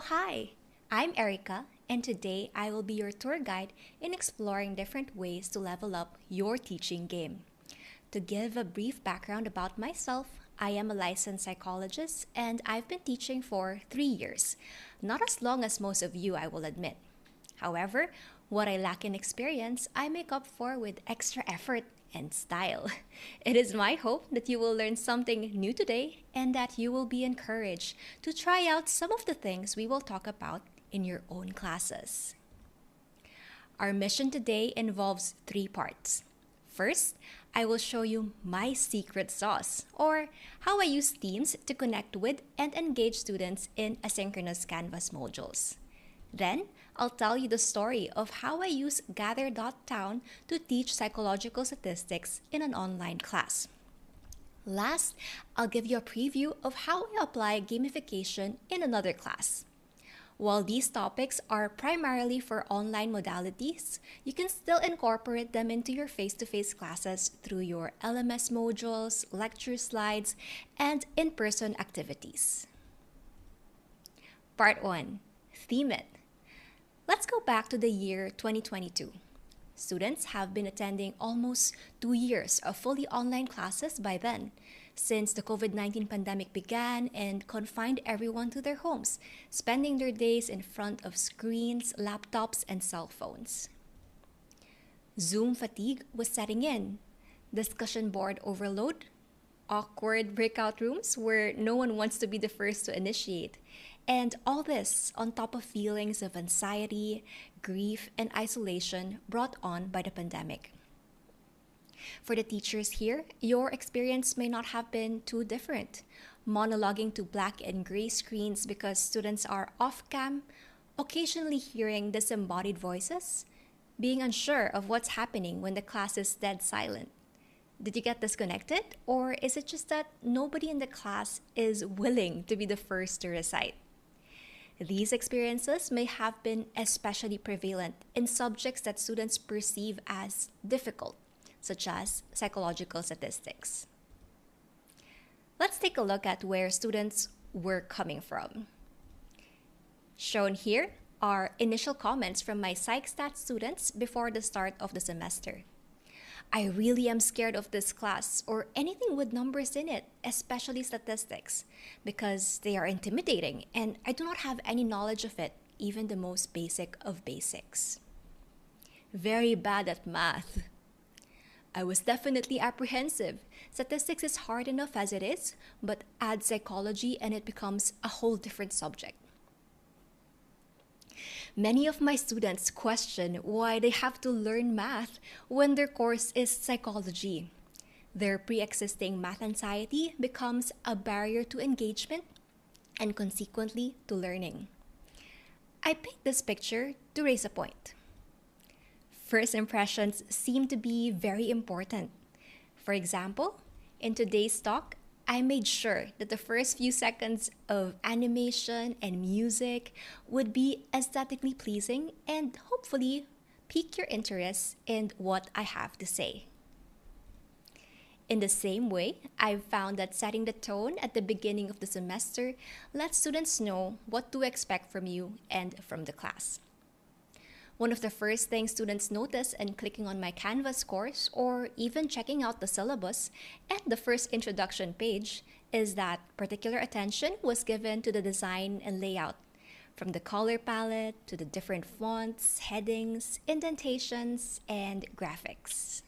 hi! I'm Erica, and today I will be your tour guide in exploring different ways to level up your teaching game. To give a brief background about myself, I am a licensed psychologist and I've been teaching for 3 years. Not as long as most of you, I will admit. However, what I lack in experience, I make up for with extra effort and style. It is my hope that you will learn something new today and that you will be encouraged to try out some of the things we will talk about in your own classes. Our mission today involves 3 parts. First, I will show you my secret sauce, or how I use Teams to connect with and engage students in asynchronous Canvas modules. Then, I'll tell you the story of how I use Gather.town to teach psychological statistics in an online class. Last, I'll give you a preview of how I apply gamification in another class. While these topics are primarily for online modalities, you can still incorporate them into your face-to-face classes through your LMS modules, lecture slides, and in-person activities. Part 1. Theme it. Let's go back to the year 2022. Students have been attending almost 2 years of fully online classes by then, since the COVID-19 pandemic began and confined everyone to their homes, spending their days in front of screens, laptops, and cell phones. Zoom fatigue was setting in, discussion board overload, awkward breakout rooms where no one wants to be the first to initiate, and all this on top of feelings of anxiety, grief, and isolation brought on by the pandemic. For the teachers here, your experience may not have been too different. Monologuing to black and gray screens because students are off-cam, occasionally hearing disembodied voices, being unsure of what's happening when the class is dead silent. Did you get disconnected, or is it just that nobody in the class is willing to be the first to recite? These experiences may have been especially prevalent in subjects that students perceive as difficult, such as psychological statistics. Let's take a look at where students were coming from. Shown here are initial comments from my psych stat students before the start of the semester. I really am scared of this class or anything with numbers in it, especially statistics, because they are intimidating and I do not have any knowledge of it, even the most basic of basics. Very bad at math. I was definitely apprehensive. Statistics is hard enough as it is, but add psychology and it becomes a whole different subject. Many of my students question why they have to learn math when their course is psychology. Their pre-existing math anxiety becomes a barrier to engagement and consequently to learning. I paint this picture to raise a point. First impressions seem to be very important. For example, in today's talk, I made sure that the first few seconds of animation and music would be aesthetically pleasing and hopefully pique your interest in what I have to say. In the same way, I've found that setting the tone at the beginning of the semester lets students know what to expect from you and from the class. One of the first things students notice in clicking on my Canvas course or even checking out the syllabus and the first introduction page is that particular attention was given to the design and layout, from the color palette to the different fonts, headings, indentations, and graphics.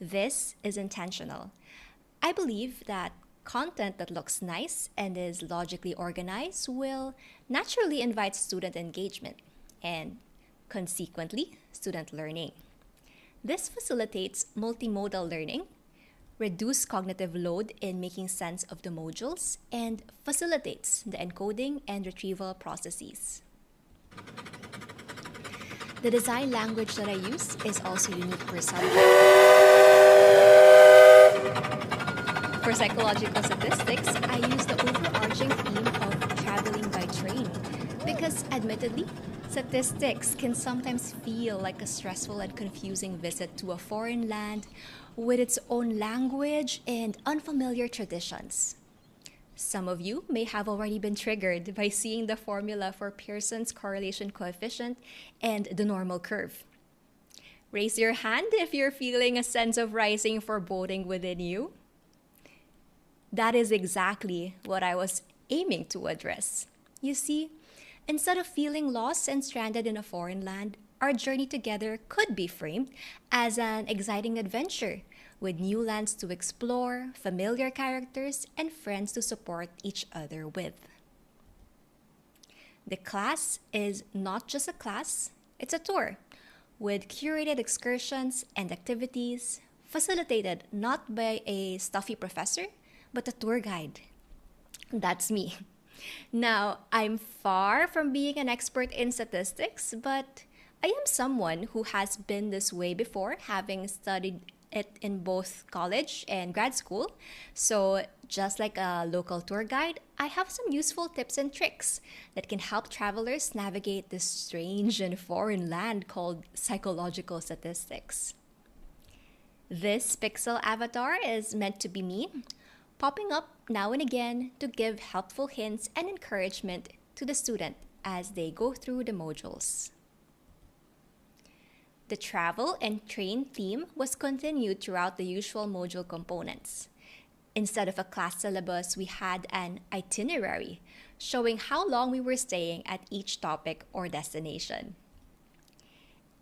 This is intentional. I believe that content that looks nice and is logically organized will naturally invite student engagement and consequently, student learning. This facilitates multimodal learning, reduces cognitive load in making sense of the modules, and facilitates the encoding and retrieval processes. The design language that I use is also unique per subject. For psychological statistics, I use the overarching theme of traveling by train because, admittedly, statistics can sometimes feel like a stressful and confusing visit to a foreign land with its own language and unfamiliar traditions. Some of you may have already been triggered by seeing the formula for Pearson's correlation coefficient and the normal curve. Raise your hand if you're feeling a sense of rising foreboding within you. That is exactly what I was aiming to address. You see, instead of feeling lost and stranded in a foreign land, our journey together could be framed as an exciting adventure with new lands to explore, familiar characters, and friends to support each other with. The class is not just a class, it's a tour with curated excursions and activities facilitated not by a stuffy professor, but a tour guide. That's me. Now, I'm far from being an expert in statistics, but I am someone who has been this way before, having studied it in both college and grad school. So just like a local tour guide, I have some useful tips and tricks that can help travelers navigate this strange and foreign land called psychological statistics. This pixel avatar is meant to be me, popping up now and again to give helpful hints and encouragement to the student as they go through the modules. The travel and train theme was continued throughout the usual module components. Instead of a class syllabus, we had an itinerary showing how long we were staying at each topic or destination.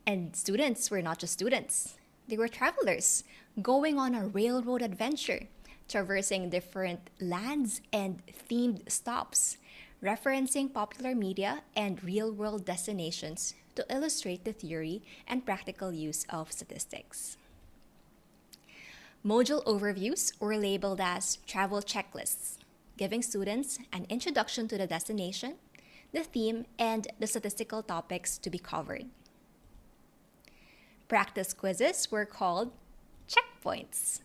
And students were not just students. They were travelers going on a railroad adventure, traversing different lands and themed stops, referencing popular media and real-world destinations to illustrate the theory and practical use of statistics. Module overviews were labeled as travel checklists, giving students an introduction to the destination, the theme, and the statistical topics to be covered. Practice quizzes were called checkpoints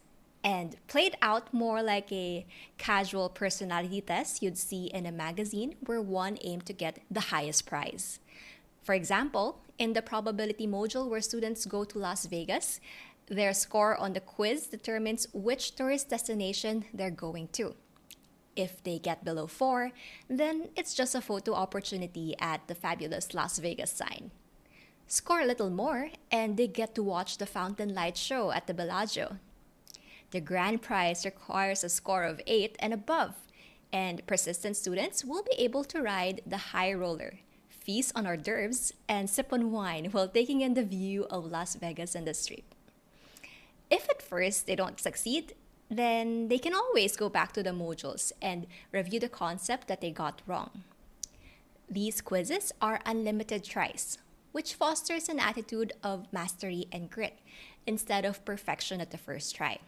and played out more like a casual personality test you'd see in a magazine where one aimed to get the highest prize. For example, in the probability module where students go to Las Vegas, their score on the quiz determines which tourist destination they're going to. If they get below 4, then it's just a photo opportunity at the fabulous Las Vegas sign. Score a little more, and they get to watch the Fountain Light Show at the Bellagio. The grand prize requires a score of 8 and above, and persistent students will be able to ride the high roller, feast on hors d'oeuvres, and sip on wine while taking in the view of Las Vegas and the Strip. If at first they don't succeed, then they can always go back to the modules and review the concept that they got wrong. These quizzes are unlimited tries, which fosters an attitude of mastery and grit instead of perfection at the first try.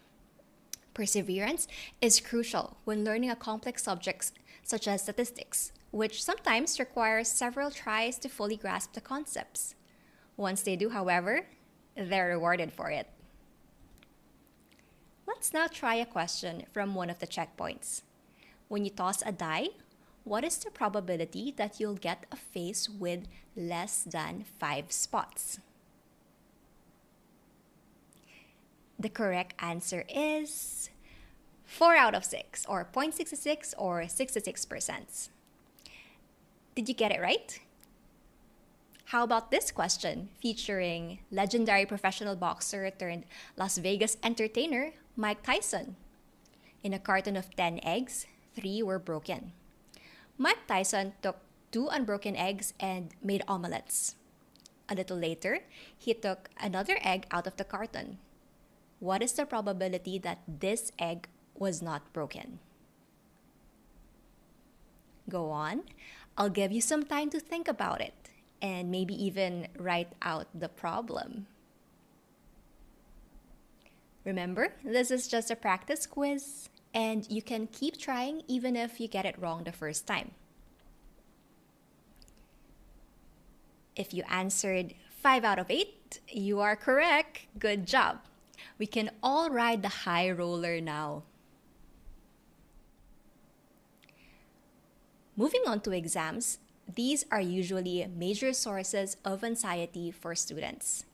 Perseverance is crucial when learning a complex subject such as statistics, which sometimes requires several tries to fully grasp the concepts. Once they do, however, they're rewarded for it. Let's now try a question from one of the checkpoints. When you toss a die, what is the probability that you'll get a face with less than 5 spots? The correct answer is 4 out of 6, or 0.66 or 66%. Did you get it right? How about this question featuring legendary professional boxer turned Las Vegas entertainer Mike Tyson? In a carton of 10 eggs, 3 were broken. Mike Tyson took 2 unbroken eggs and made omelets. A little later, he took another egg out of the carton. What is the probability that this egg was not broken? Go on. I'll give you some time to think about it and maybe even write out the problem. Remember, this is just a practice quiz, and you can keep trying even if you get it wrong the first time. If you answered 5 out of 8, you are correct. Good job. We can all ride the high roller now. Moving on to exams, these are usually major sources of anxiety for students.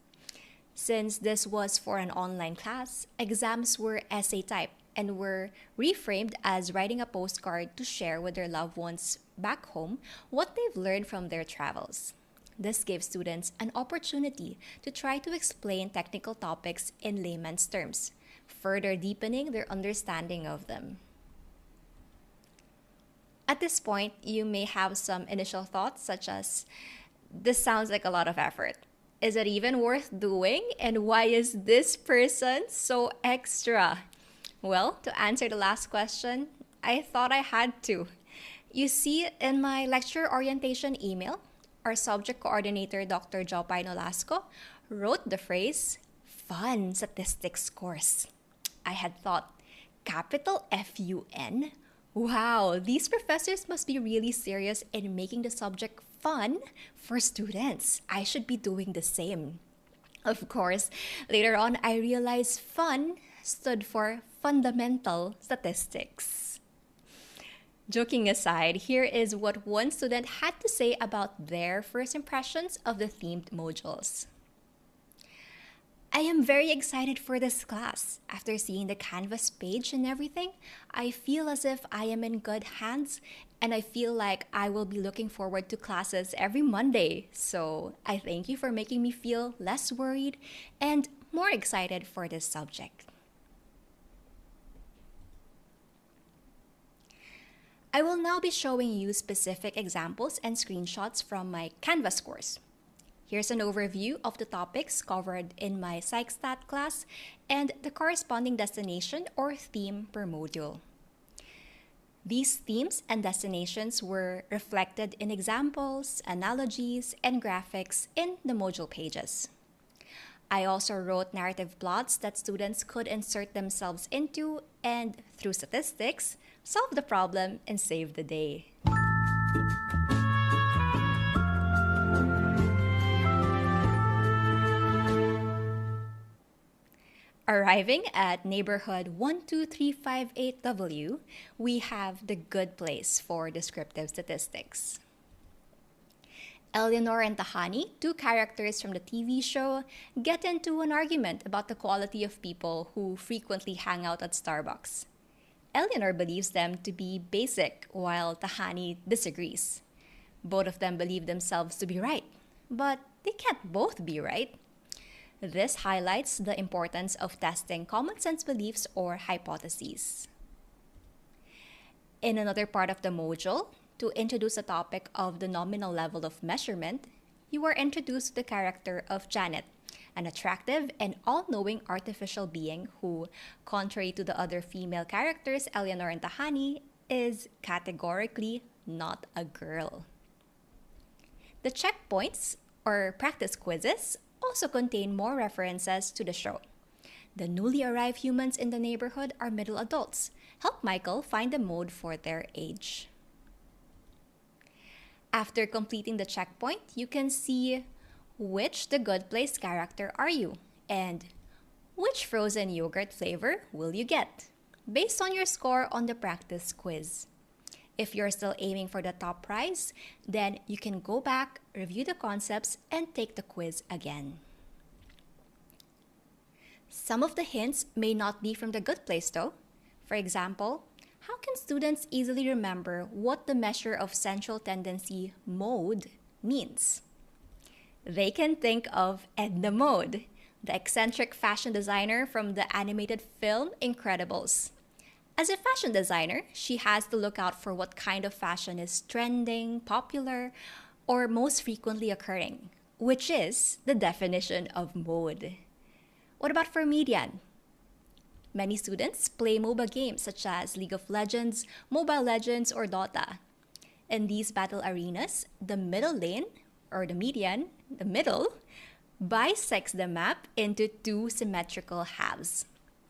Since this was for an online class, exams were essay type and were reframed as writing a postcard to share with their loved ones back home what they've learned from their travels. This gives students an opportunity to try to explain technical topics in layman's terms, further deepening their understanding of them. At this point, you may have some initial thoughts such as, this sounds like a lot of effort. Is it even worth doing? And why is this person so extra? Well, to answer the last question, I thought I had to. You see, in my lecture orientation email, our subject coordinator, Dr. 𝗧𝗲 𝗰𝗵𝗶 wrote the phrase, fun statistics course. I had thought, capital F-U-N? Wow, these professors must be really serious in making the subject fun for students. I should be doing the same. Of course, later on, I realized fun stood for fundamental statistics. Joking aside, here is what one student had to say about their first impressions of the themed modules. I am very excited for this class. After seeing the Canvas page and everything, I feel as if I am in good hands, and I feel like I will be looking forward to classes every Monday. So I thank you for making me feel less worried and more excited for this subject. I will now be showing you specific examples and screenshots from my Canvas course. Here's an overview of the topics covered in my PsychStat class and the corresponding destination or theme per module. These themes and destinations were reflected in examples, analogies, and graphics in the module pages. I also wrote narrative plots that students could insert themselves into and, through statistics, solve the problem and save the day. Arriving at neighborhood 12358W, we have the good place for descriptive statistics. Eleanor and Tahani, two characters from the TV show, get into an argument about the quality of people who frequently hang out at Starbucks. Eleanor believes them to be basic, while Tahani disagrees. Both of them believe themselves to be right, but they can't both be right. This highlights the importance of testing common sense beliefs or hypotheses. In another part of the module, to introduce the topic of the nominal level of measurement, you are introduced to the character of Janet, an attractive and all-knowing artificial being who, contrary to the other female characters, Eleanor and Tahani, is categorically not a girl. The checkpoints, or practice quizzes, also contain more references to the show. The newly arrived humans in the neighborhood are middle adults. Help Michael find the mode for their age. After completing the checkpoint, you can see which The Good Place character are you, and which frozen yogurt flavor will you get, based on your score on the practice quiz. If you're still aiming for the top prize, then you can go back, review the concepts, and take the quiz again. Some of the hints may not be from The Good Place though. For example, how can students easily remember what the measure of central tendency mode means? They can think of Edna Mode, the eccentric fashion designer from the animated film Incredibles. As a fashion designer, she has to look out for what kind of fashion is trending, popular, or most frequently occurring, which is the definition of mode. What about for median? Many students play MOBA games such as League of Legends, Mobile Legends, or Dota. In these battle arenas, the middle lane, or the median, the middle, bisects the map into two symmetrical halves.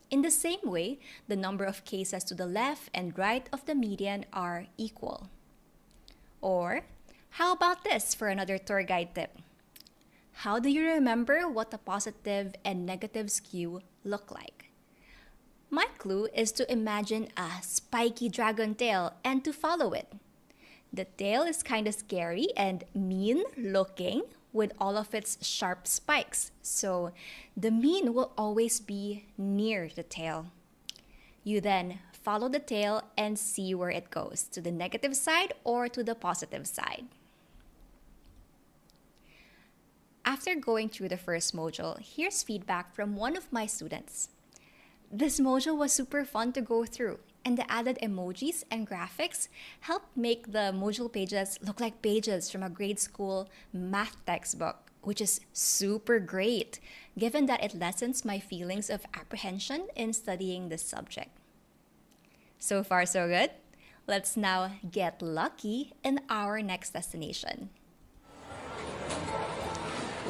In the same way, the number of cases to the left and right of the median are equal. Or, how about this for another tour guide tip? How do you remember what the positive and negative skew look like? My clue is to imagine a spiky dragon tail and to follow it. The tail is kind of scary and mean looking with all of its sharp spikes, so the mean will always be near the tail. You then follow the tail and see where it goes, to the negative side or to the positive side. After going through the first module, here's feedback from one of my students. This module was super fun to go through, and the added emojis and graphics helped make the module pages look like pages from a grade school math textbook, which is super great, given that it lessens my feelings of apprehension in studying this subject. So far, so good. Let's now get lucky in our next destination.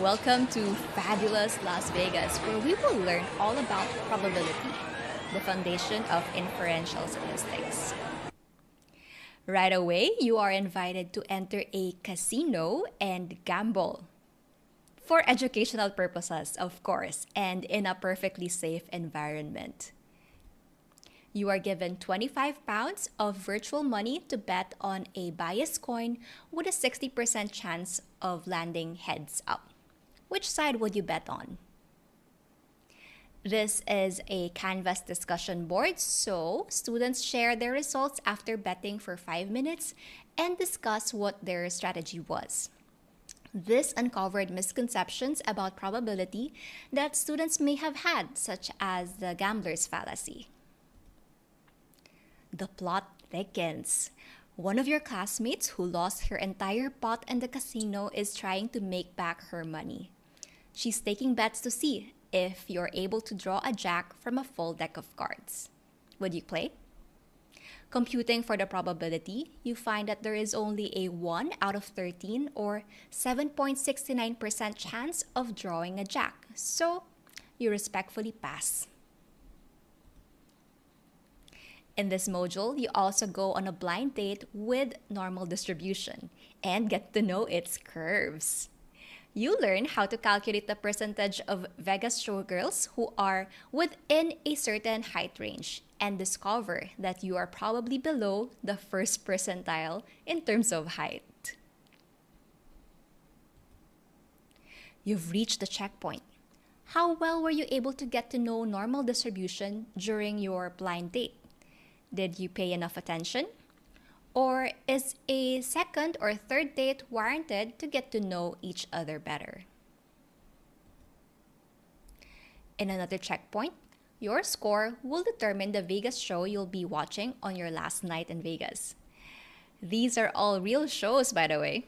Welcome to fabulous Las Vegas, where we will learn all about probability, the foundation of inferential statistics. Right away, you are invited to enter a casino and gamble. For educational purposes, of course, and in a perfectly safe environment. You are given 25 pounds of virtual money to bet on a biased coin with a 60% chance of landing heads up. Which side would you bet on? This is a Canvas discussion board, so students share their results after betting for 5 minutes and discuss what their strategy was. This uncovered misconceptions about probability that students may have had, such as the gambler's fallacy. The plot thickens. One of your classmates who lost her entire pot in the casino is trying to make back her money. She's taking bets to see if you're able to draw a jack from a full deck of cards. Would you play? Computing for the probability, you find that there is only a 1 out of 13 or 7.69% chance of drawing a jack, so you respectfully pass. In this module, you also go on a blind date with normal distribution and get to know its curves. You learn how to calculate the percentage of Vegas showgirls who are within a certain height range and discover that you are probably below the first percentile in terms of height. You've reached the checkpoint. How well were you able to get to know normal distribution during your blind date? Did you pay enough attention? Or is a second or third date warranted to get to know each other better? In another checkpoint, your score will determine the Vegas show you'll be watching on your last night in Vegas. These are all real shows, by the way.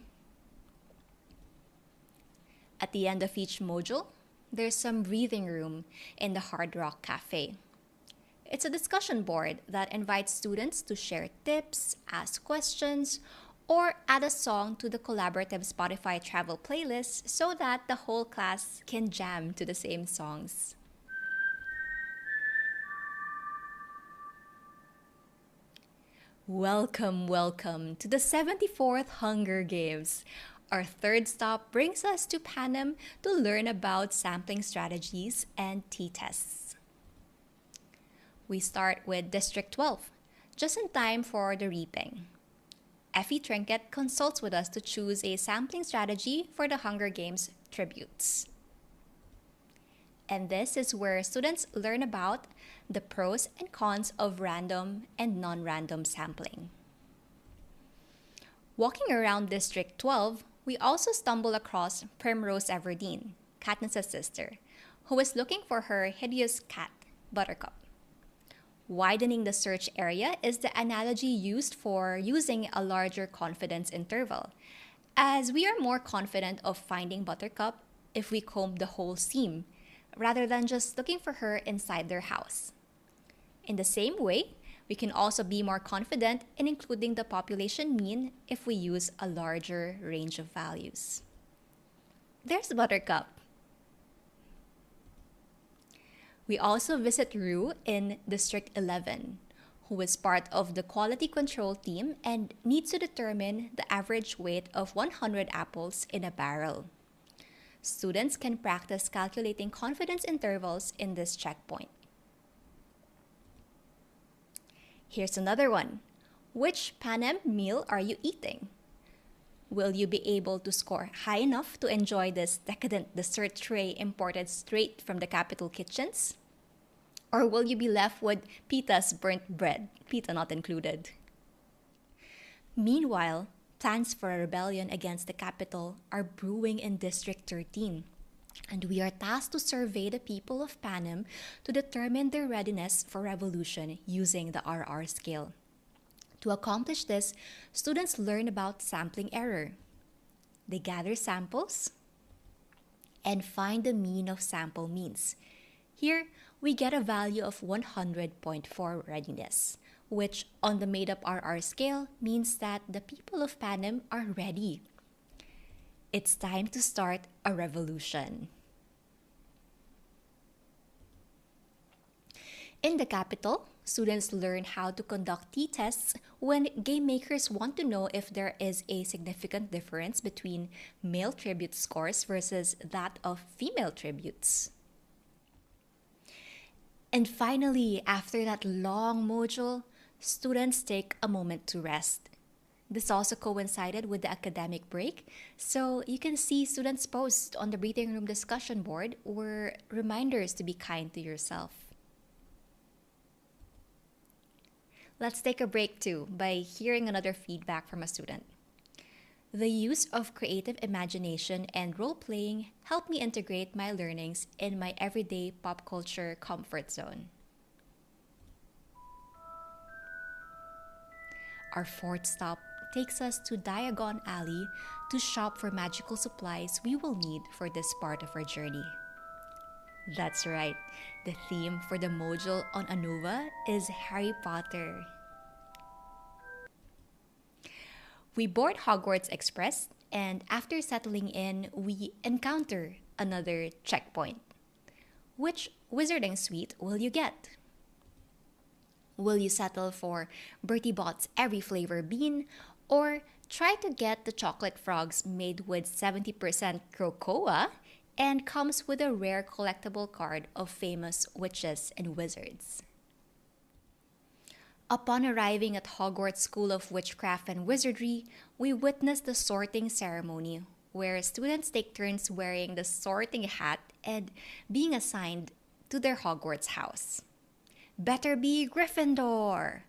At the end of each module, there's some breathing room in the Hard Rock Cafe. It's a discussion board that invites students to share tips, ask questions, or add a song to the collaborative Spotify travel playlist so that the whole class can jam to the same songs. Welcome, welcome to the 74th Hunger Games. Our third stop brings us to Panem to learn about sampling strategies and t-tests. We start with District 12, just in time for the reaping. 𝗍𝗲 consults with us to choose a sampling strategy for the Hunger Games tributes. And this is where students learn about the pros and cons of random and non-random sampling. Walking around District 12, we also stumble across Primrose Everdeen, Katniss's sister, who is looking for her hideous cat, Buttercup. Widening the search area is the analogy used for using a larger confidence interval, as we are more confident of finding Buttercup if we comb the whole seam, rather than just looking for her inside their house. In the same way, we can also be more confident in including the population mean if we use a larger range of values. There's Buttercup. We also visit Rue in District 11, who is part of the quality control team and needs to determine the average weight of 100 apples in a barrel. Students can practice calculating confidence intervals in this checkpoint. Here's another one. Which Panem meal are you eating? Will you be able to score high enough to enjoy this decadent dessert tray imported straight from the capital kitchens? Or will you be left with Pita's burnt bread, Pita not included? Meanwhile, plans for a rebellion against the capital are brewing in District 13, and we are tasked to survey the people of Panem to determine their readiness for revolution using the RR scale. To accomplish this, students learn about sampling error. They gather samples and find the mean of sample means. Here, we get a value of 100.4 readiness, which on the made-up RR scale means that the people of Panem are ready. It's time to start a revolution. In the capital, students learn how to conduct t-tests when game makers want to know if there is a significant difference between male tribute scores versus that of female tributes. And finally, after that long module, students take a moment to rest. This also coincided with the academic break, so you can see students' posts on the breathing room discussion board were reminders to be kind to yourself. Let's take a break too by hearing another feedback from a student. The use of creative imagination and role-playing helped me integrate my learnings in my everyday pop culture comfort zone. Our fourth stop takes us to Diagon Alley to shop for magical supplies we will need for this part of our journey. That's right, the theme for the module on ANOVA is Harry Potter. We board Hogwarts Express, and after settling in, we encounter another checkpoint. Which wizarding suite will you get? Will you settle for Bertie Bott's every flavor bean, or try to get the chocolate frogs made with 70% cocoa and comes with a rare collectible card of famous witches and wizards? Upon arriving at Hogwarts School of Witchcraft and Wizardry, we witness the sorting ceremony, where students take turns wearing the sorting hat and being assigned to their Hogwarts house. Better be Gryffindor!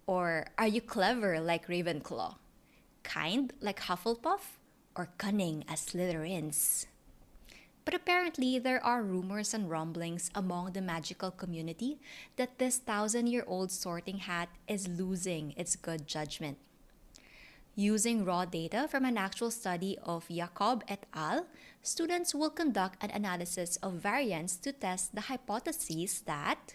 Or are you clever like Ravenclaw? Kind like Hufflepuff? Or cunning as Slytherins? But apparently, there are rumors and rumblings among the magical community that this 1,000-year-old sorting hat is losing its good judgment. Using raw data from an actual study of Jacob et al., students will conduct an analysis of variance to test the hypothesis that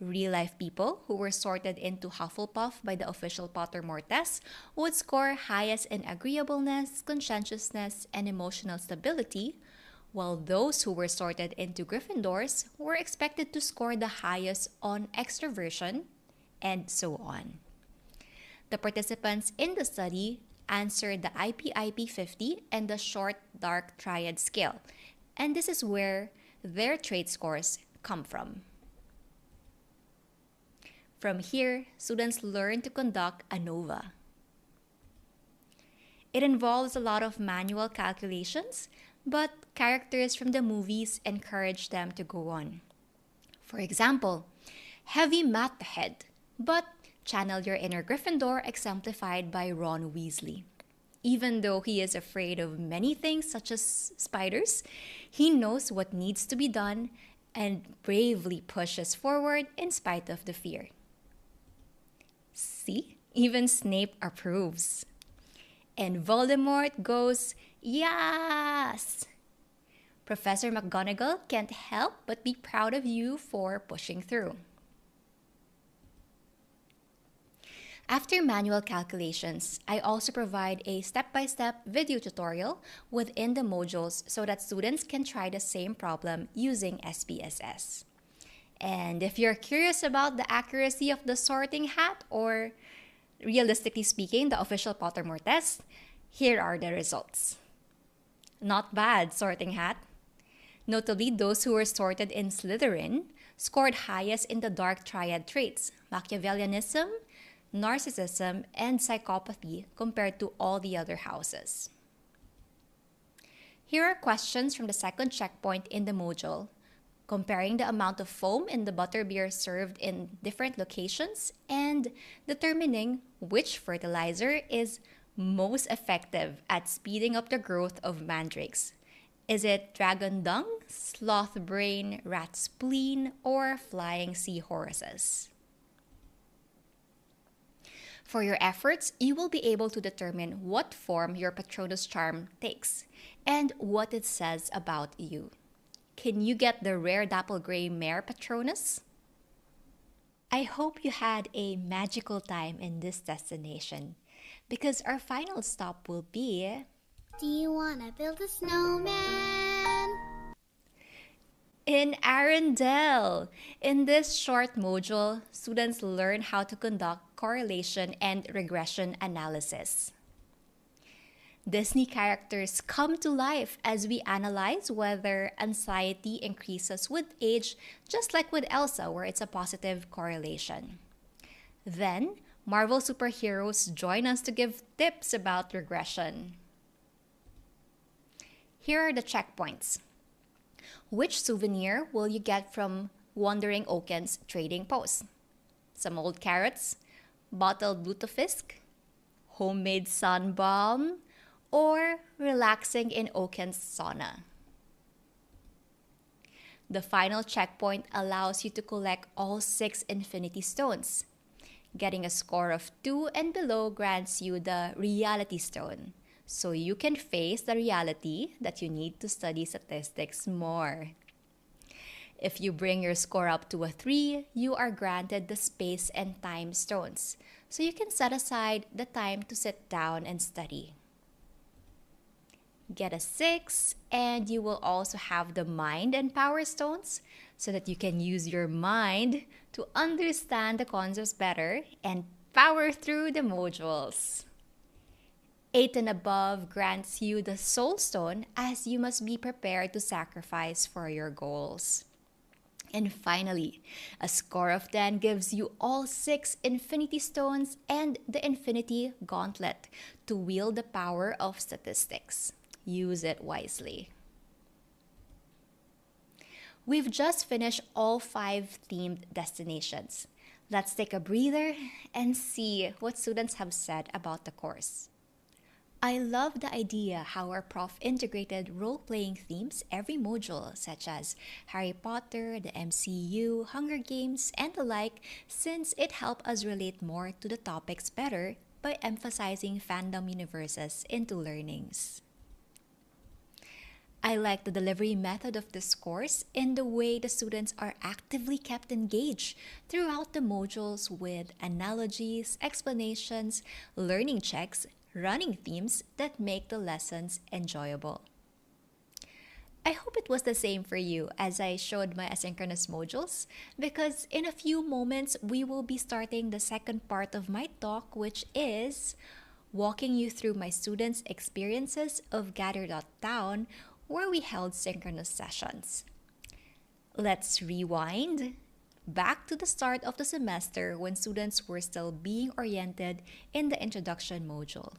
real-life people who were sorted into Hufflepuff by the official Pottermore test would score highest in agreeableness, conscientiousness, and emotional stability, while those who were sorted into Gryffindors were expected to score the highest on extroversion, and so on. The participants in the study answered the IP-50 and the short dark triad scale, and this is where their trait scores come from. From here, students learn to conduct ANOVA. It involves a lot of manual calculations, but characters from the movies encourage them to go on. For example, heavy math ahead, but channel your inner Gryffindor exemplified by Ron Weasley. Even though he is afraid of many things such as spiders, he knows what needs to be done and bravely pushes forward in spite of the fear. See, even Snape approves. And Voldemort goes, yes! Professor McGonagall can't help but be proud of you for pushing through. After manual calculations, I also provide a step-by-step video tutorial within the modules so that students can try the same problem using SPSS. And if you're curious about the accuracy of the sorting hat, or realistically speaking, the official Pottermore test, here are the results. Not bad, sorting hat. Notably, those who were sorted in Slytherin scored highest in the dark triad traits, Machiavellianism, narcissism, and psychopathy compared to all the other houses. Here are questions from the second checkpoint in the module. comparing the amount of foam in the butterbeer served in different locations, and determining which fertilizer is most effective at speeding up the growth of mandrakes. Is it dragon dung, sloth brain, rat spleen, or flying seahorses? For your efforts, you will be able to determine what form your Patronus charm takes and what it says about you. Can you get the rare dapple gray mare Patronus? I hope you had a magical time in this destination, because our final stop will be... Do you want to build a snowman? In Arundel. In this short module, students learn how to conduct correlation and regression analysis. Disney characters come to life as we analyze whether anxiety increases with age, just like with Elsa, where it's a positive correlation. Then, Marvel superheroes join us to give tips about regression. Here are the checkpoints. Which souvenir will you get from Wandering Oaken's trading post? Some old carrots, bottled lutefisk, homemade sun balm, or relaxing in Oaken's sauna? The final checkpoint allows you to collect all 6 Infinity Stones. Getting a score of 2 and below grants you the Reality Stone, so you can face the reality that you need to study statistics more. If you bring your score up to a 3, you are granted the Space and Time Stones, so you can set aside the time to sit down and study. Get a 6, and you will also have the Mind and Power Stones, so that you can use your mind to understand the concepts better and power through the modules. 8 and above grants you the Soul Stone, as you must be prepared to sacrifice for your goals. And finally, a score of 10 gives you all 6 Infinity Stones and the Infinity Gauntlet to wield the power of statistics. Use it wisely. We've just finished all 5 themed destinations. Let's take a breather and see what students have said about the course. I love the idea how our prof integrated role-playing themes every module, such as Harry Potter, the MCU, Hunger Games, and the like, since it helped us relate more to the topics better by emphasizing fandom universes into learnings. I like the delivery method of this course in the way the students are actively kept engaged throughout the modules with analogies, explanations, learning checks, running themes that make the lessons enjoyable. I hope it was the same for you as I showed my asynchronous modules, because in a few moments we will be starting the second part of my talk, which is walking you through my students' experiences of Gather.town, where we held synchronous sessions. Let's rewind back to the start of the semester when students were still being oriented in the introduction module.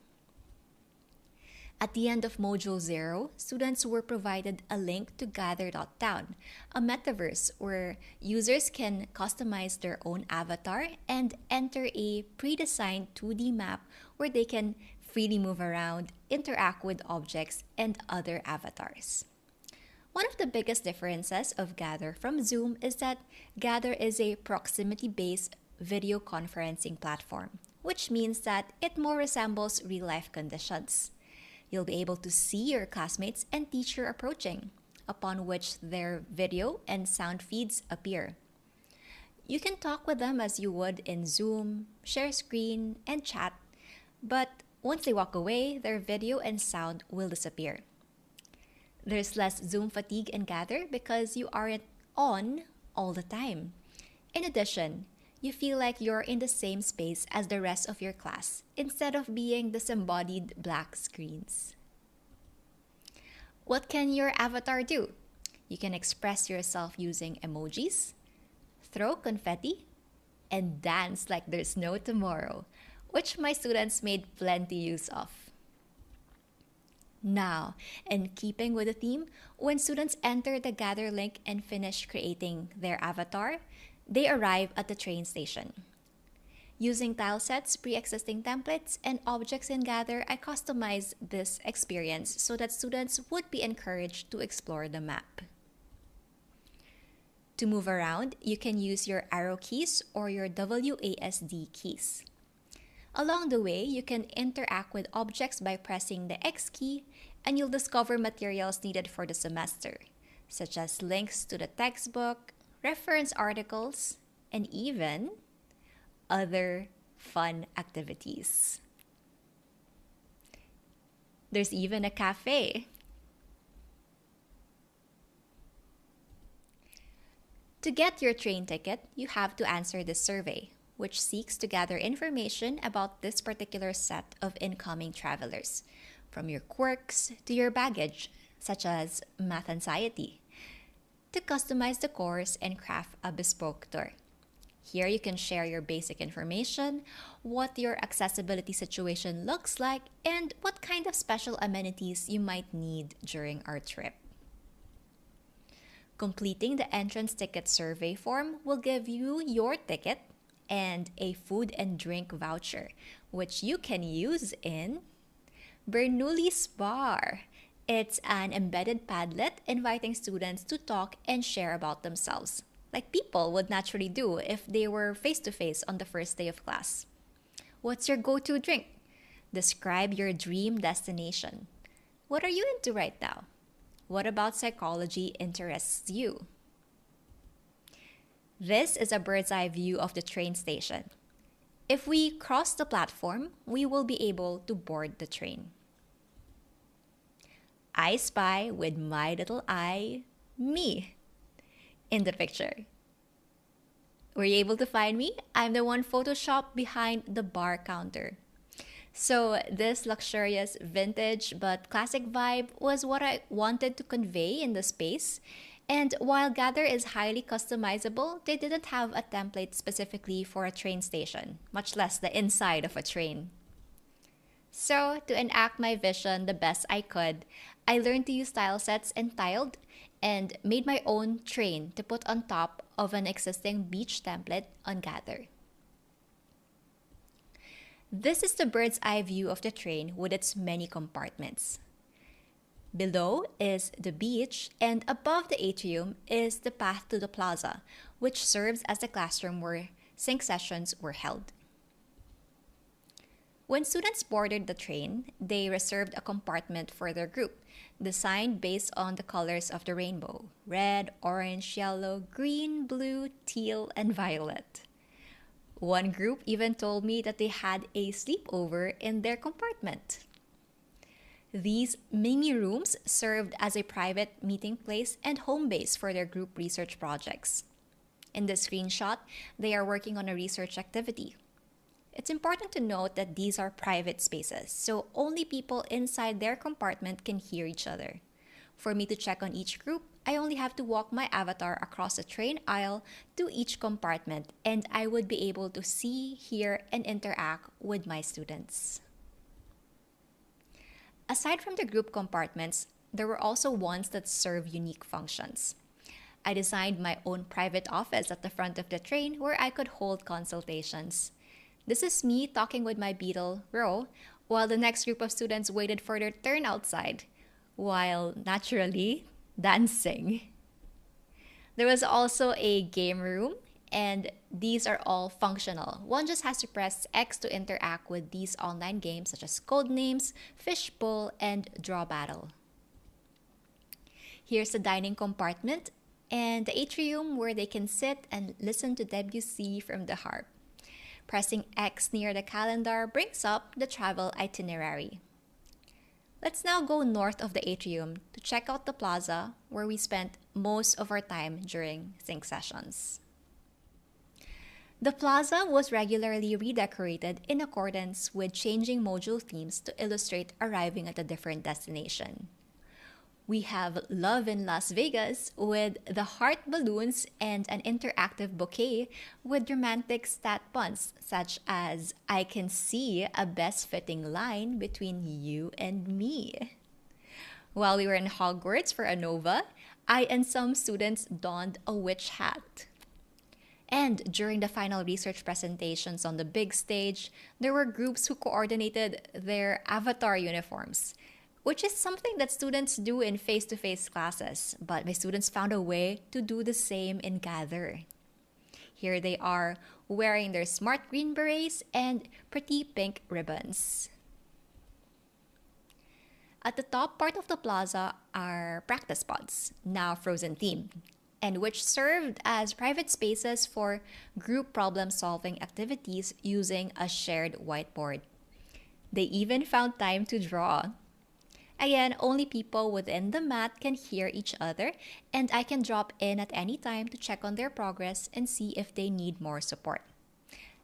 At the end of Module 0, students were provided a link to Gather.town, a metaverse where users can customize their own avatar and enter a pre-designed 2D map where they can freely move around, interact with objects, and other avatars. One of the biggest differences of Gather from Zoom is that Gather is a proximity-based video conferencing platform, which means that it more resembles real-life conditions. You'll be able to see your classmates and teacher approaching, upon which their video and sound feeds appear. You can talk with them as you would in Zoom, share screen, and chat, but once they walk away, their video and sound will disappear. There's less Zoom fatigue in Gather because you aren't on all the time. In addition, you feel like you're in the same space as the rest of your class instead of being disembodied black screens. What can your avatar do? You can express yourself using emojis, throw confetti, and dance like there's no tomorrow, which my students made plenty use of. Now, in keeping with the theme, when students enter the Gather link and finish creating their avatar, they arrive at the train station. Using tilesets, pre-existing templates, and objects in Gather, I customized this experience so that students would be encouraged to explore the map. To move around, you can use your arrow keys or your WASD keys. Along the way, you can interact with objects by pressing the X key, and you'll discover materials needed for the semester, such as links to the textbook, reference articles, and even other fun activities. There's even a cafe. To get your train ticket, you have to answer this survey, which seeks to gather information about this particular set of incoming travelers, from your quirks to your baggage, such as math anxiety, to customize the course and craft a bespoke tour. Here you can share your basic information, what your accessibility situation looks like, and what kind of special amenities you might need during our trip. Completing the entrance ticket survey form will give you your ticket and a food and drink voucher, which you can use in 𝗲𝗠𝗀𝗧𝗲. It's an embedded Padlet inviting students to talk and share about themselves, like people would naturally do if they were face-to-face on the first day of class. What's your go-to drink? Describe your dream destination. What are you into right now? What about psychology interests you? This is a bird's eye view of the train station. If we cross the platform, we will be able to board the train. I spy with my little eye, me, in the picture. Were you able to find me? I'm the one photoshopped behind the bar counter. So this luxurious, vintage, but classic vibe was what I wanted to convey in the space. And while Gather is highly customizable, they didn't have a template specifically for a train station, much less the inside of a train. So to enact my vision the best I could, I learned to use tile sets and tiled and made my own train to put on top of an existing beach template on Gather. This is the bird's eye view of the train with its many compartments. Below is the beach, and above the atrium is the path to the plaza, which serves as the classroom where sync sessions were held. When students boarded the train, they reserved a compartment for their group, designed based on the colors of the rainbow: red, orange, yellow, green, blue, teal, and violet. One group even told me that they had a sleepover in their compartment. These mini rooms served as a private meeting place and home base for their group research projects. In this screenshot, they are working on a research activity. It's important to note that these are private spaces, so only people inside their compartment can hear each other. For me to check on each group, I only have to walk my avatar across the train aisle to each compartment, and I would be able to see, hear, and interact with my students. Aside from the group compartments, there were also ones that serve unique functions. I designed my own private office at the front of the train where I could hold consultations. This is me talking with my beetle, Ro, while the next group of students waited for their turn outside, while naturally dancing. There was also a game room, and these are all functional. One just has to press X to interact with these online games such as Codenames, Fishbowl, and Draw Battle. Here's the dining compartment and the atrium where they can sit and listen to Debussy from the harp. Pressing X near the calendar brings up the travel itinerary. Let's now go north of the atrium to check out the plaza where we spent most of our time during sync sessions. The plaza was regularly redecorated in accordance with changing module themes to illustrate arriving at a different destination. We have Love in Las Vegas with the heart balloons and an interactive bouquet with romantic stat puns such as, "I can see a best fitting line between you and me." While we were in Hogwarts for ANOVA, I and some students donned a witch hat. And during the final research presentations on the big stage, there were groups who coordinated their avatar uniforms, which is something that students do in face-to-face classes, but my students found a way to do the same in Gather. Here they are, wearing their smart green berets and pretty pink ribbons. At the top part of the plaza are practice pods, now Frozen themed, and which served as private spaces for group problem-solving activities using a shared whiteboard. They even found time to draw. Again, only people within the mat can hear each other, and I can drop in at any time to check on their progress and see if they need more support.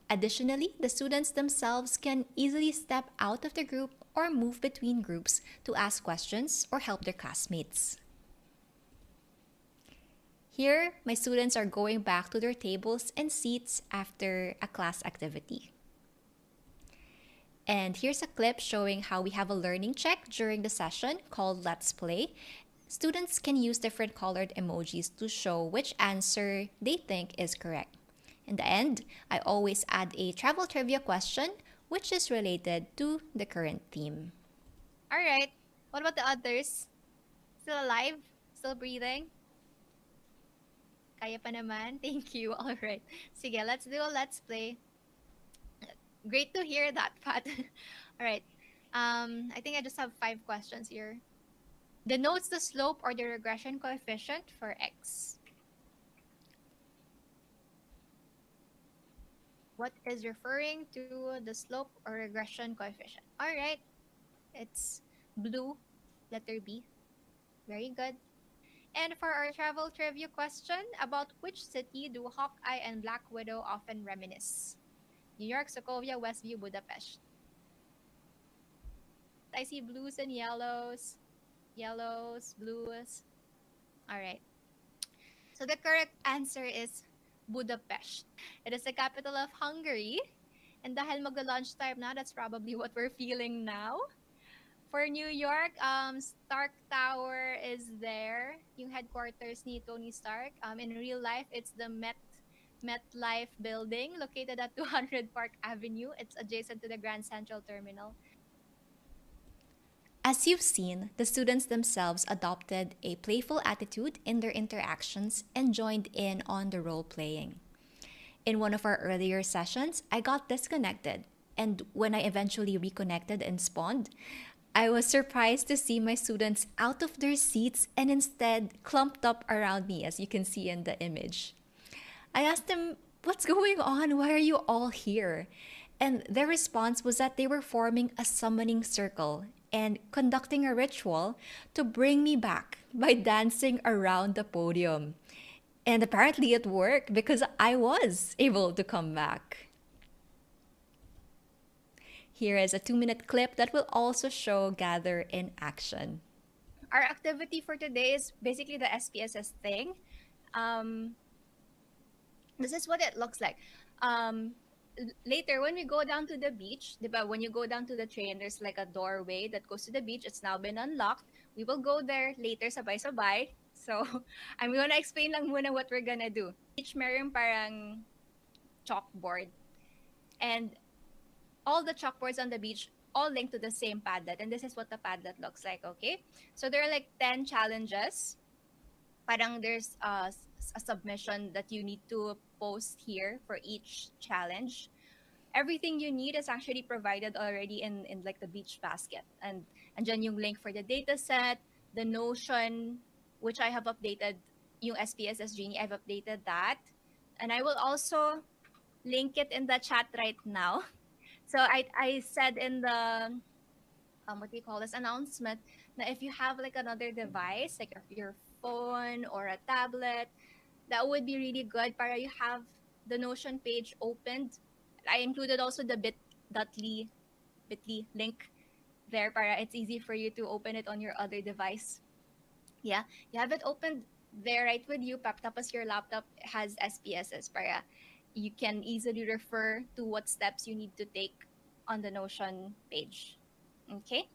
Additionally, the students themselves can easily step out of the group or move between groups to ask questions or help their classmates. Here, my students are going back to their tables and seats after a class activity. And here's a clip showing how we have a learning check during the session called Let's Play. Students can use different colored emojis to show which answer they think is correct. In the end, I always add a travel trivia question which is related to the current theme. All right. What about the others? Still alive? Still breathing? Kaya pa naman? Thank you. All right. Sige, let's do a let's play. Great to hear that, Pat. All right. I think I just have 5 questions here. Denotes the slope or the regression coefficient for x. What is referring to the slope or regression coefficient? All right. It's blue, letter B. Very good. And for our travel trivia question, about which city do Hawkeye and Black Widow often reminisce? New York, Sokovia, Westview, Budapest. I see blues and yellows. Yellows, blues. All right. So the correct answer is Budapest. It is the capital of Hungary. And dahil magla-lunch time na, that's probably what we're feeling now. For New York, Stark Tower is there. Yung headquarters ni Tony Stark. In real life, it's the MetLife building located at 200 Park Avenue. It's adjacent to the Grand Central Terminal. As you've seen, the students themselves adopted a playful attitude in their interactions and joined in on the role-playing. In one of our earlier sessions, I got disconnected, and when I eventually reconnected and spawned, I was surprised to see my students out of their seats and instead clumped up around me, as you can see in the image. I asked them, "What's going on? Why are you all here?" And their response was that they were forming a summoning circle and conducting a ritual to bring me back by dancing around the podium. And apparently it worked because I was able to come back. Here is a 2-minute clip that will also show Gather in action. Our activity for today is basically the SPSS thing. This is what it looks like. Later, when we go down to the beach, diba, when you go down to the train, there's like a doorway that goes to the beach. It's now been unlocked. We will go there later, sabay-sabay. So, I'm gonna explain lang muna what we're gonna do. Each meron parang chalkboard. And all the chalkboards on the beach all linked to the same Padlet. And this is what the Padlet looks like, okay? So, there are like 10 challenges. Parang there's a submission that you need to post here for each challenge. Everything you need is actually provided already in like the beach basket. And dyan yung link for the data set, the Notion, which I have updated, yung SPSS Genie, I've updated that. And I will also link it in the chat right now. So I said in the, what do you call this, announcement, that if you have like another device, like your phone or a tablet, that would be really good para you have the Notion page opened. I included also the bit.ly link there para it's easy for you to open it on your other device. Yeah, you have it opened there right with you. Tapos your laptop has SPSS para you can easily refer to what steps you need to take on the Notion page. Okay.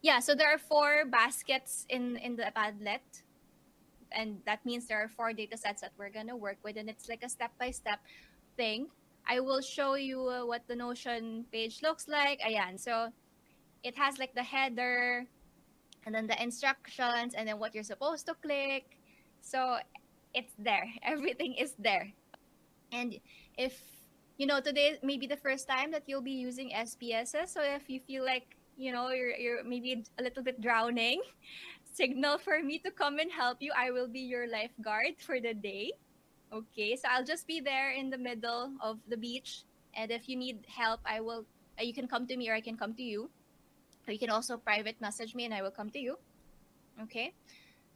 Yeah, so there are 4 baskets in the Padlet, and that means there are 4 datasets that we're gonna work with, and it's like a step-by-step thing. I will show you what the Notion page looks like. Ayan, so it has like the header, and then the instructions, and then what you're supposed to click. So it's there. Everything is there. And if today may be the first time that you'll be using SPSS, so if you feel like you're maybe a little bit drowning, signal for me to come and help you. I will be your lifeguard for the day. Okay, so I'll just be there in the middle of the beach, and if you need help, I will. You can come to me, or I can come to you. Or you can also private message me, and I will come to you. Okay.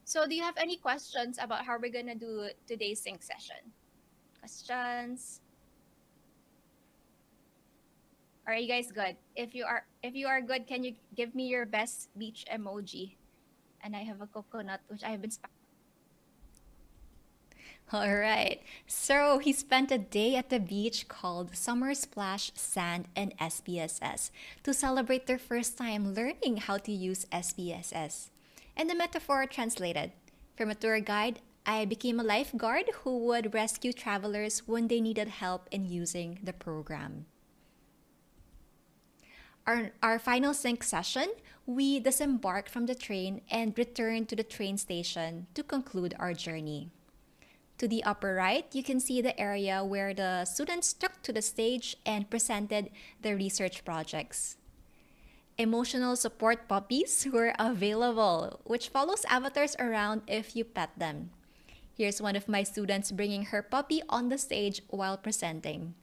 So, do you have any questions about how we're gonna do today's sync session? Questions? Are you guys good? If you are good, can you give me your best beach emoji? And I have a coconut, which I have been. All right. So he spent a day at the beach called Summer Splash, Sand, and SPSS to celebrate their first time learning how to use SPSS. And the metaphor translated from a tour guide, I became a lifeguard who would rescue travelers when they needed help in using the program. Our final sync session, we disembarked from the train and returned to the train station to conclude our journey. To the upper right, you can see the area where the students took to the stage and presented their research projects. Emotional support puppies were available, which follows avatars around if you pet them. Here's one of my students bringing her puppy on the stage while presenting.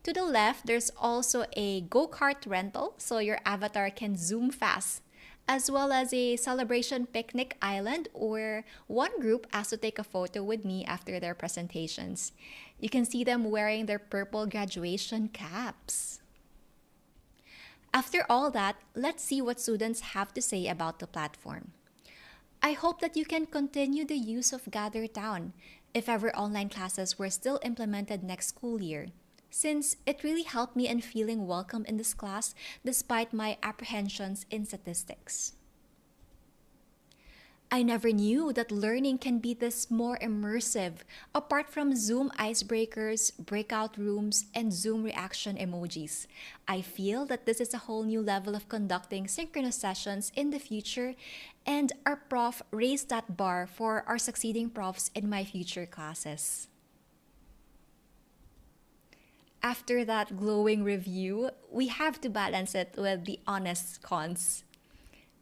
To the left, there's also a go-kart rental, so your avatar can zoom fast, as well as a celebration picnic island where one group asked to take a photo with me after their presentations. You can see them wearing their purple graduation caps. After all that, let's see what students have to say about the platform. I hope that you can continue the use of Gather.town if ever online classes were still implemented next school year, since it really helped me in feeling welcome in this class despite my apprehensions in statistics. I never knew that learning can be this more immersive, apart from Zoom icebreakers, breakout rooms, and Zoom reaction emojis. I feel that this is a whole new level of conducting synchronous sessions in the future, and our prof raised that bar for our succeeding profs in my future classes. After that glowing review, we have to balance it with the honest cons.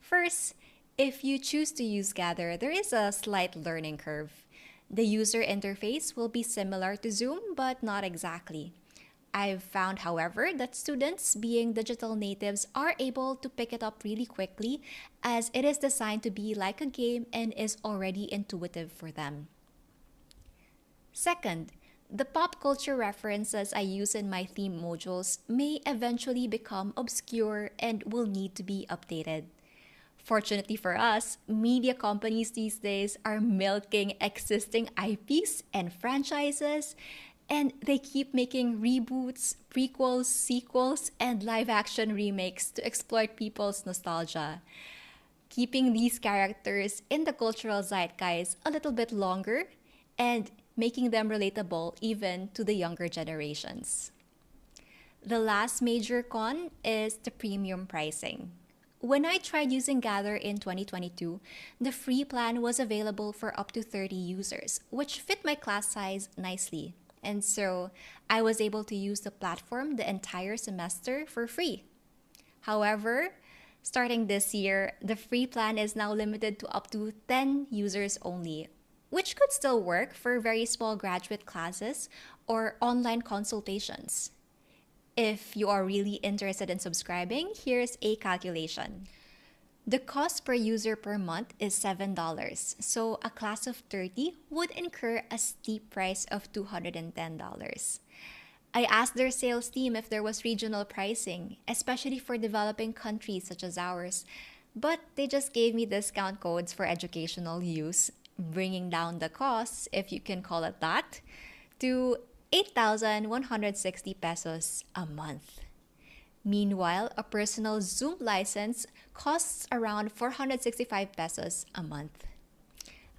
First, if you choose to use Gather, there is a slight learning curve. The user interface will be similar to Zoom, but not exactly. I've found, however, that students, being digital natives, are able to pick it up really quickly as it is designed to be like a game and is already intuitive for them. Second, the pop culture references I use in my theme modules may eventually become obscure and will need to be updated. Fortunately for us, media companies these days are milking existing IPs and franchises, and they keep making reboots, prequels, sequels, and live-action remakes to exploit people's nostalgia, keeping these characters in the cultural zeitgeist a little bit longer and making them relatable even to the younger generations. The last major con is the premium pricing. When I tried using Gather in 2022, the free plan was available for up to 30 users, which fit my class size nicely. And so I was able to use the platform the entire semester for free. However, starting this year, the free plan is now limited to up to 10 users only, which could still work for very small graduate classes or online consultations. If you are really interested in subscribing, here's a calculation. The cost per user per month is $7, so a class of 30 would incur a steep price of $210. I asked their sales team if there was regional pricing, especially for developing countries such as ours, but they just gave me discount codes for educational use, bringing down the costs, if you can call it that, to 8,160 pesos a month. Meanwhile, a personal Zoom license costs around 465 pesos a month.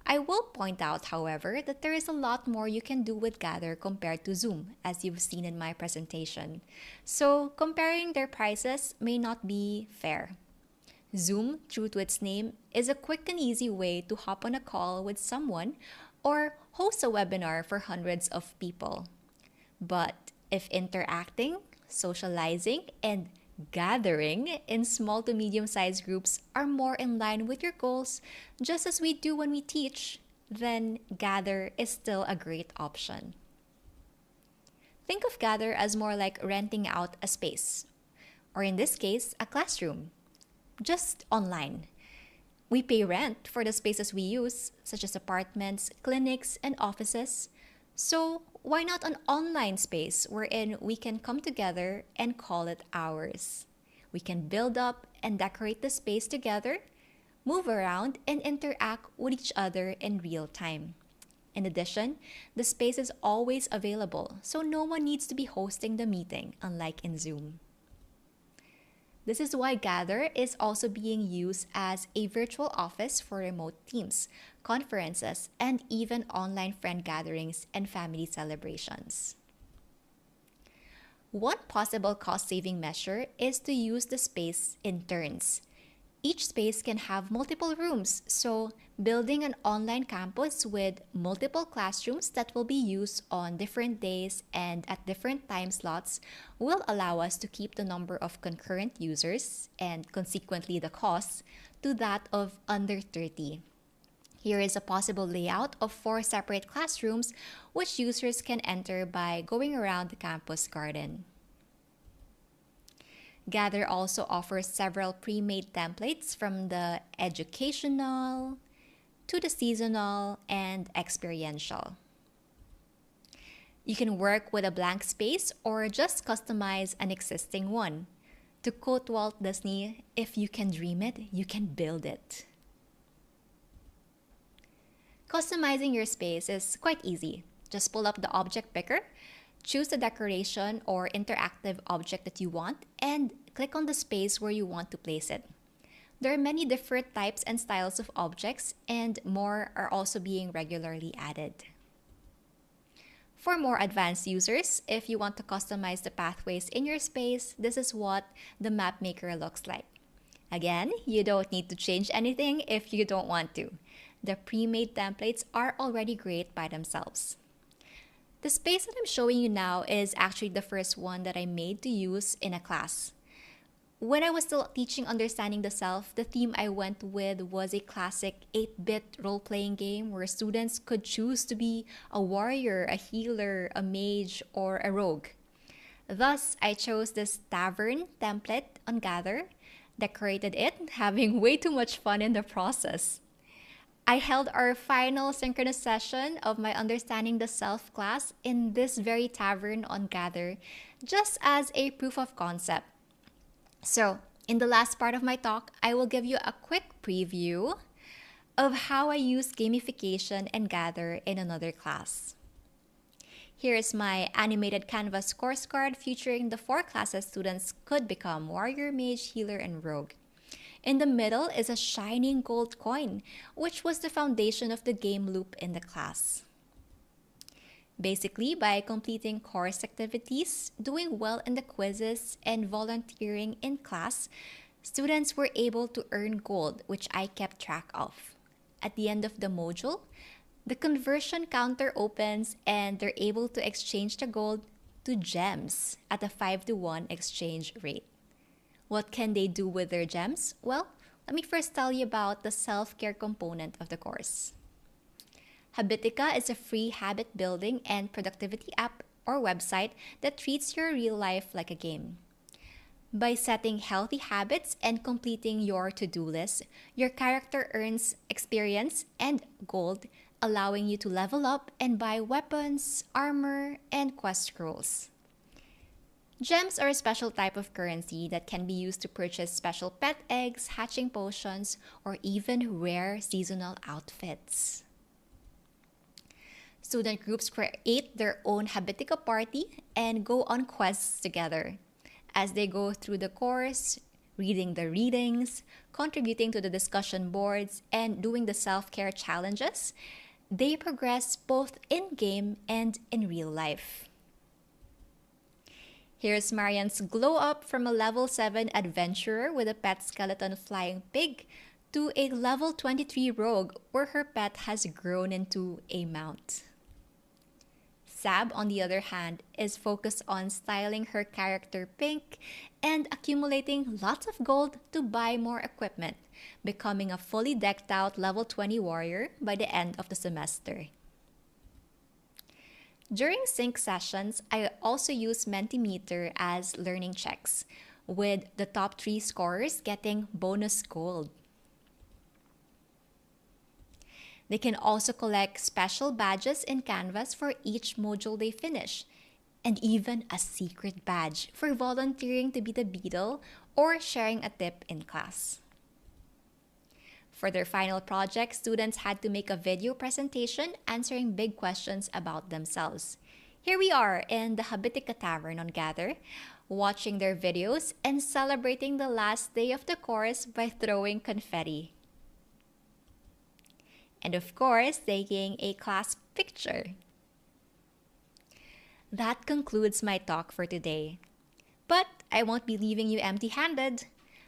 I will point out, however, that there is a lot more you can do with Gather compared to Zoom, as you've seen in my presentation. So, comparing their prices may not be fair. Zoom, true to its name, is a quick and easy way to hop on a call with someone or host a webinar for hundreds of people. But if interacting, socializing, and gathering in small to medium-sized groups are more in line with your goals, just as we do when we teach, then Gather is still a great option. Think of Gather as more like renting out a space, or in this case, a classroom, just online. We pay rent for the spaces we use, such as apartments, clinics, and offices. So why not an online space wherein we can come together and call it ours? We can build up and decorate the space together, move around, and interact with each other in real time. In addition, the space is always available, so no one needs to be hosting the meeting, unlike in Zoom. This is why Gather is also being used as a virtual office for remote teams, conferences, and even online friend gatherings and family celebrations. One possible cost-saving measure is to use the space in turns. Each space can have multiple rooms, so building an online campus with multiple classrooms that will be used on different days and at different time slots will allow us to keep the number of concurrent users and consequently the costs to that of under 30. Here is a possible layout of 4 separate classrooms which users can enter by going around the campus garden. Gather also offers several pre-made templates from the educational to the seasonal and experiential. You can work with a blank space or just customize an existing one. To quote Walt Disney, if you can dream it, you can build it. Customizing your space is quite easy. Just pull up the object picker, choose the decoration or interactive object that you want, and click on the space where you want to place it. There are many different types and styles of objects, and more are also being regularly added. For more advanced users, if you want to customize the pathways in your space, this is what the map maker looks like. Again, you don't need to change anything if you don't want to. The pre-made templates are already great by themselves. The space that I'm showing you now is actually the first one that I made to use in a class. When I was still teaching Understanding the Self, the theme I went with was a classic 8-bit role-playing game where students could choose to be a warrior, a healer, a mage, or a rogue. Thus, I chose this tavern template on Gather, decorated it, having way too much fun in the process. I held our final synchronous session of my Understanding the Self class in this very tavern on Gather, just as a proof of concept. So, in the last part of my talk, I will give you a quick preview of how I use gamification and Gather in another class. Here is my animated Canvas course card featuring the 4 classes students could become: warrior, mage, healer, and rogue. In the middle is a shining gold coin, which was the foundation of the game loop in the class. Basically, by completing course activities, doing well in the quizzes, and volunteering in class, students were able to earn gold, which I kept track of. At the end of the module, the conversion counter opens and they're able to exchange the gold to gems at a 5-to-1 exchange rate. What can they do with their gems? Well, let me first tell you about the self-care component of the course. 𝗧𝗲𝗰𝗵𝗶 is a free habit building and productivity app or website that treats your real life like a game. By setting healthy habits and completing your to-do list, your character earns experience and gold, allowing you to level up and buy weapons, armor, and quest scrolls. Gems are a special type of currency that can be used to purchase special pet eggs, hatching potions, or even rare seasonal outfits. Student groups create their own 𝗧𝗲𝗰𝗵𝗶 party and go on quests together. As they go through the course, reading the readings, contributing to the discussion boards, and doing the self-care challenges, they progress both in-game and in real life. Here's Marian's glow up from a level 7 adventurer with a pet skeleton flying pig to a level 23 rogue where her pet has grown into a mount. Sab, on the other hand, is focused on styling her character pink and accumulating lots of gold to buy more equipment, becoming a fully decked out level 20 warrior by the end of the semester. During sync sessions, I also use Mentimeter as learning checks, with the top 3 scorers getting bonus gold. They can also collect special badges in Canvas for each module they finish, and even a secret badge for volunteering to be the beetle or sharing a tip in class. For their final project, students had to make a video presentation answering big questions about themselves. Here we are in the 𝗧𝗲𝗰𝗵𝗶 Tavern on Gather, watching their videos and celebrating the last day of the course by throwing confetti. And of course, taking a class picture. That concludes my talk for today. But I won't be leaving you empty-handed.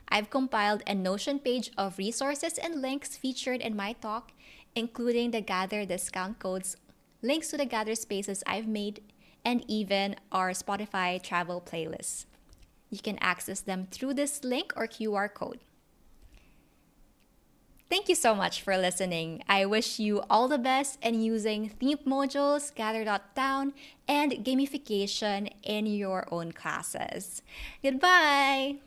I've compiled a Notion page of resources and links featured in my talk, including the Gather discount codes, links to the Gather spaces I've made, and even our Spotify travel playlist. You can access them through this link or QR code. Thank you so much for listening. I wish you all the best in using themed modules, Gather.town, and gamification in your own classes. Goodbye!